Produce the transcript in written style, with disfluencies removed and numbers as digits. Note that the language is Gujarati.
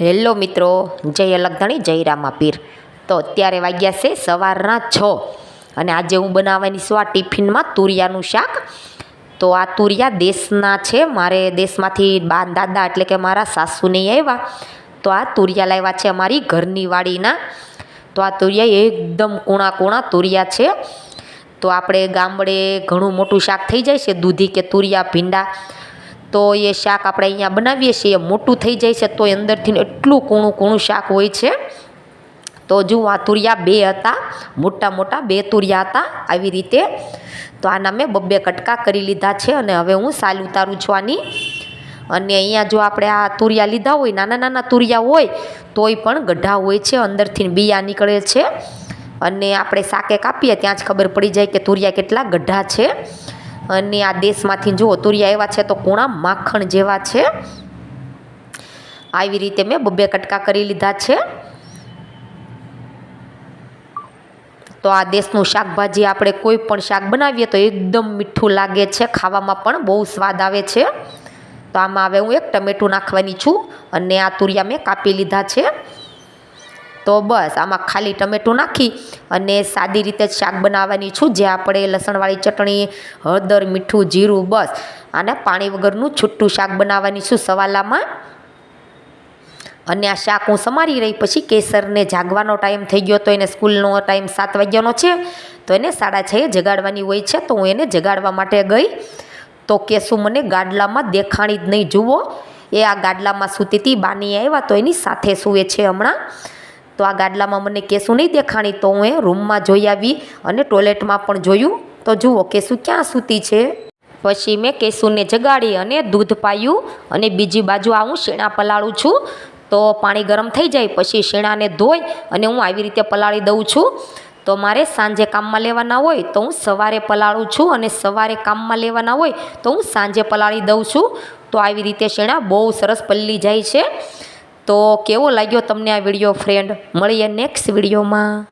હેલો મિત્રો, જય અલગધણી જય રામાપીર। તો અત્યારે વાગ્યા છે સવારના 6 અને આજે હું બનાવવાની છું આ ટિફિનમાં તુરિયાનું શાક। તો આ તુરિયા દેશના છે, મારે દેશમાંથી દાદા એટલે કે મારા સાસુને આવ્યા તો આ તુરિયા લાવ્યા છે અમારી ઘરની વાડીના। તો આ તુરિયા એકદમ કૂણા કૂણા તુરિયા છે। તો આપણે ગામડે ઘણું મોટું શાક થઈ જાય છે, દૂધી કે તુરિયા ભીંડા, તો એ શાક આપણે અહીંયા બનાવીએ છીએ મોટું થઈ જાય છે તો અંદરથી એટલું કૂણું કૂણું શાક હોય છે। તો જુઓ આ તુરિયા બે હતા, મોટા મોટા બે તુરિયા હતા આવી રીતે। તો આના મેં બબ્બે કટકા કરી લીધા છે અને હવે હું સાલ ઉતારું છું આની। અને અહીંયા જો આપણે આ તુરિયા લીધા હોય, નાના નાના તુરિયા હોય તોય પણ ગઢા હોય છે, અંદરથી બિયા નીકળે છે અને આપણે શાકે કાપીએ ત્યાં જ ખબર પડી જાય કે તુરિયા કેટલા ગઢા છે। અને આ દેશમાંથી જુઓ તુરિયા એવા છે તો કૂણા માખણ જેવા છે। આવી રીતે મેં બબ્બે કટકા કરી લીધા છે। તો આ દેશનું શાકભાજી આપણે કોઈ પણ શાક બનાવીએ તો એકદમ મીઠું લાગે છે, ખાવામાં પણ બહુ સ્વાદ આવે છે। તો આમાં હવે હું એક ટમેટું નાખવાની છું અને આ તુરિયા મેં કાપી લીધા છે। તો બસ આમાં ખાલી ટમેટું નાખી અને સાદી રીતે જ શાક બનાવવાની છું, જે આપણે લસણવાળી ચટણી, હળદર, મીઠું, જીરું, બસ આને પાણી વગરનું છૂટું શાક બનાવવાની છું સવાલામાં। અને આ શાક હું સમારી રહી પછી કેસરને જાગવાનો ટાઈમ થઈ ગયો, તો એને સ્કૂલનો ટાઈમ 7 વાગ્યાનો છે તો એને 6:30 જગાડવાની હોય છે, તો હું એને જગાડવા માટે ગઈ તો કેસુ મને ગાડલામાં દેખાણી જ નહીં। જુઓ એ આ ગાડલામાં સૂતી હતી, બાની આવ્યા તો એની સાથે સૂવે છે હમણાં। તો આ ગાડલામાં મને કેસુ નહીં દેખાણી તો હું એ રૂમમાં જોઈ આવી અને ટોયલેટમાં પણ જોયું તો જુઓ કેસુ ક્યાં સૂતી છે। પછી મેં કેસુને જગાડી અને દૂધ પાયું અને બીજી બાજુ આ હું શેણા પલાળું છું। તો પાણી ગરમ થઈ જાય પછી શેણાને ધોઈ અને હું આવી રીતે પલાળી દઉં છું। તો મારે સાંજે કામમાં લેવાના હોય તો હું સવારે પલાળું છું અને સવારે કામમાં લેવાના હોય તો હું સાંજે પલાળી દઉં છું। તો આવી રીતે શેણા બહુ સરસ પલળી જાય છે। તો કેવો લાગ્યો તમને આ વિડીયો ફ્રેન્ડ? મળીએ નેક્સ્ટ વિડીયોમાં।